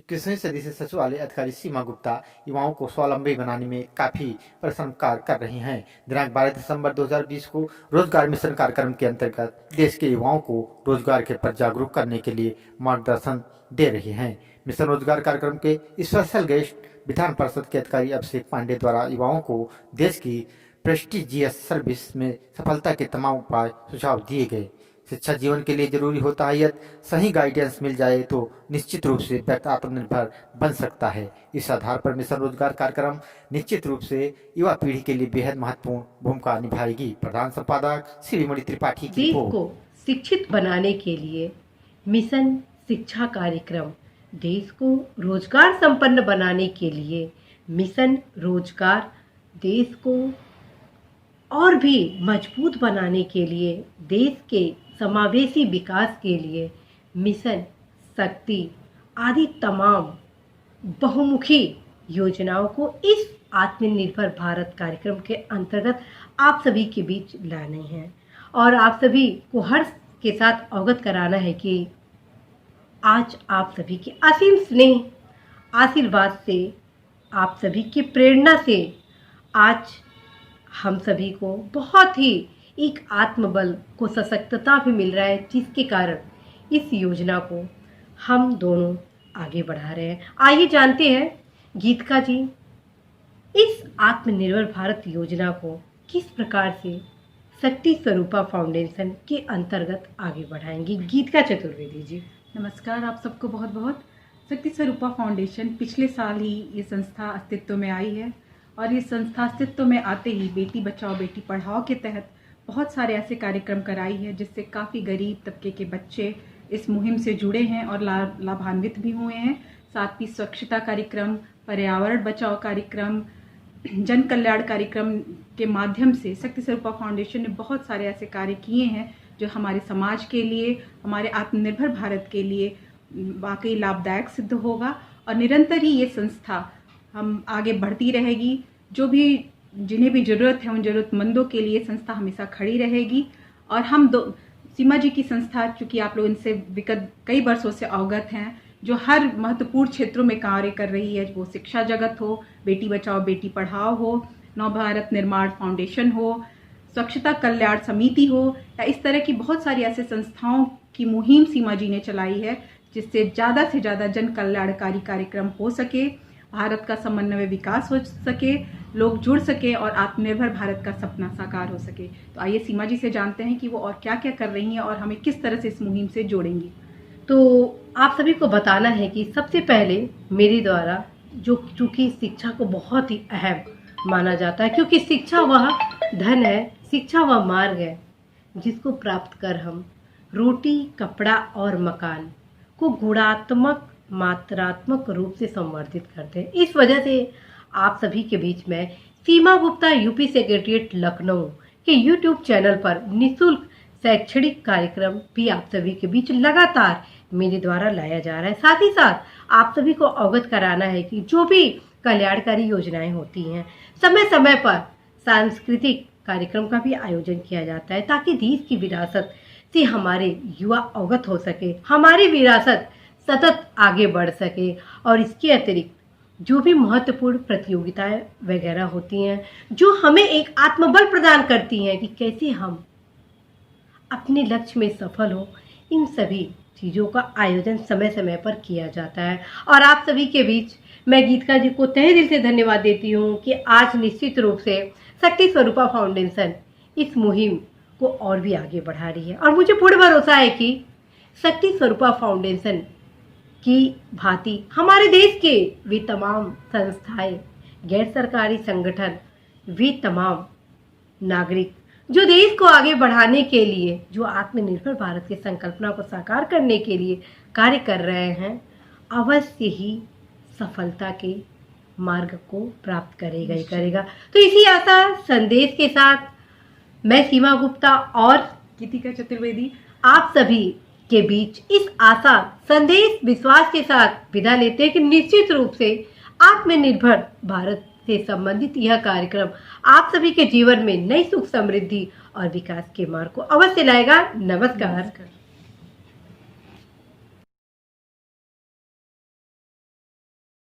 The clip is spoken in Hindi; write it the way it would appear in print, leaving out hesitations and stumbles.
21वीं सदी से सचिवालय अधिकारी सीमा गुप्ता युवाओं को स्वावलंबी बनाने में काफी परिश्रम कार्य कर रही हैं। दिनांक 12 दिसंबर 2020 को रोजगार मिशन कार्यक्रम के अंतर्गत देश के युवाओं को रोजगार के प्रति जागरूक करने के लिए मार्गदर्शन दे रही हैं। मिशन रोजगार कार्यक्रम के स्पेशल गेस्ट विधान परिषद के अधिकारी अभिषेक पांडे द्वारा युवाओं को देश की प्रेस्टिजियस सर्विस में सफलता के तमाम उपाय सुझाव दिए गए। शिक्षा जीवन के लिए जरूरी होता है, यदि सही गाइडेंस मिल जाए तो निश्चित रूप से व्यक्ति आत्मनिर्भर बन सकता है। इस आधार पर मिशन रोजगार कार्यक्रम निश्चित रूप से युवा पीढ़ी के लिए बेहद महत्वपूर्ण भूमिका निभाएगी। प्रधान संपादक श्रीमती त्रिपाठी की देश को शिक्षित बनाने के लिए मिशन शिक्षा कार्यक्रम, देश को रोजगार संपन्न बनाने के लिए मिशन रोजगार, देश को और भी मजबूत बनाने के लिए, देश के समावेशी विकास के लिए मिशन शक्ति आदि तमाम बहुमुखी योजनाओं को इस आत्मनिर्भर भारत कार्यक्रम के अंतर्गत आप सभी के बीच लाने हैं और आप सभी को हर्ष के साथ अवगत कराना है कि आज आप सभी के असीम स्नेह, आशीर्वाद से, आप सभी की प्रेरणा से आज हम सभी को बहुत ही एक आत्मबल को सशक्तता भी मिल रहा है, जिसके कारण इस योजना को हम दोनों आगे बढ़ा रहे हैं। आइए जानते हैं गीतिका जी इस आत्मनिर्भर भारत योजना को किस प्रकार से शक्ति स्वरूपा फाउंडेशन के अंतर्गत आगे बढ़ाएंगी। गीतिका चतुर्वेदी जी। नमस्कार, आप सबको बहुत बहुत। शक्ति स्वरूपा फाउंडेशन पिछले साल ही ये संस्था अस्तित्व में आई है और ये संस्था अस्तित्व में आते ही बेटी बचाओ बेटी पढ़ाओ के तहत बहुत सारे ऐसे कार्यक्रम कराई है जिससे काफ़ी गरीब तबके के बच्चे इस मुहिम से जुड़े हैं और लाभान्वित भी हुए हैं। साथ ही स्वच्छता कार्यक्रम, पर्यावरण बचाओ कार्यक्रम, जन कल्याण कार्यक्रम के माध्यम से शक्ति स्वरूपा फाउंडेशन ने बहुत सारे ऐसे कार्य किए हैं जो हमारे समाज के लिए, हमारे आत्मनिर्भर भारत के लिए वाकई लाभदायक सिद्ध होगा और निरंतर ही ये संस्था हम आगे बढ़ती रहेगी। जो भी जिन्हें भी ज़रूरत है उन ज़रूरतमंदों के लिए संस्था हमेशा खड़ी रहेगी। और हम सीमा जी की संस्था, चूँकि आप लोग इनसे विगत कई वर्षों से अवगत हैं, जो हर महत्वपूर्ण क्षेत्रों में कार्य कर रही है, वो शिक्षा जगत हो, बेटी बचाओ बेटी पढ़ाओ हो, नव भारत निर्माण फाउंडेशन हो, स्वच्छता कल्याण समिति हो, या इस तरह की बहुत सारी ऐसे संस्थाओं की मुहिम सीमा जी ने चलाई है जिससे ज़्यादा से ज़्यादा जन कल्याणकारी कार्यक्रम हो सके, भारत का समन्वय विकास हो सके, लोग जुड़ सके और आत्मनिर्भर भारत का सपना साकार हो सके। तो आइए सीमा जी से जानते हैं कि वो और क्या क्या कर रही हैं और हमें किस तरह से इस मुहिम से जोड़ेंगी। तो आप सभी को बताना है कि सबसे पहले मेरे द्वारा जो चूँकि शिक्षा को बहुत ही अहम माना जाता है, क्योंकि शिक्षा वह धन है, शिक्षा वह मार्ग है जिसको प्राप्त कर हम रोटी, कपड़ा और मकान को गुणात्मक मात्रात्मक रूप से संवर्धित करते हैं। इस वजह से आप सभी के बीच में सीमा गुप्ता यूपी सेक्रेटरिएट लखनऊ के यूट्यूब चैनल पर निःशुल्क शैक्षणिक कार्यक्रम भी आप सभी के बीच लगातार मेरे द्वारा लाया जा रहा है। साथ ही साथ आप सभी को अवगत कराना है कि जो भी कल्याणकारी योजनाएं होती हैं, समय समय पर सांस्कृतिक कार्यक्रम का भी आयोजन किया जाता है ताकि देश की विरासत से हमारे युवा अवगत हो सके, हमारी विरासत सतत आगे बढ़ सके। और इसके अतिरिक्त जो भी महत्वपूर्ण प्रतियोगिताएं वगैरह होती हैं जो हमें एक आत्मबल प्रदान करती हैं कि कैसे हम अपने लक्ष्य में सफल हो, इन सभी चीज़ों का आयोजन समय समय पर किया जाता है। और आप सभी के बीच मैं गीतिका जी को तहे दिल से धन्यवाद देती हूँ कि आज निश्चित रूप से शक्ति स्वरूपा फाउंडेशन इस मुहिम को और भी आगे बढ़ा रही है और मुझे पूर्ण भरोसा है कि शक्ति स्वरूपा फाउंडेशन की भांति हमारे देश के वे तमाम संस्थाएं, गैर सरकारी संगठन, वे तमाम नागरिक जो देश को आगे बढ़ाने के लिए, जो आत्मनिर्भर भारत की संकल्पना को साकार करने के लिए कार्य कर रहे हैं, अवश्य ही सफलता के मार्ग को प्राप्त करेगा ही करेगा। तो इसी आशा संदेश के साथ मैं सीमा गुप्ता और गीतिका चतुर्वेदी आप सभी के बीच इस आशा, संदेश, विश्वास के साथ विदा लेते हैं कि निश्चित रूप से आत्मनिर्भर भारत से संबंधित यह कार्यक्रम आप सभी के जीवन में नई सुख, समृद्धि और विकास के मार्ग को अवश्य लाएगा। नमस्कार।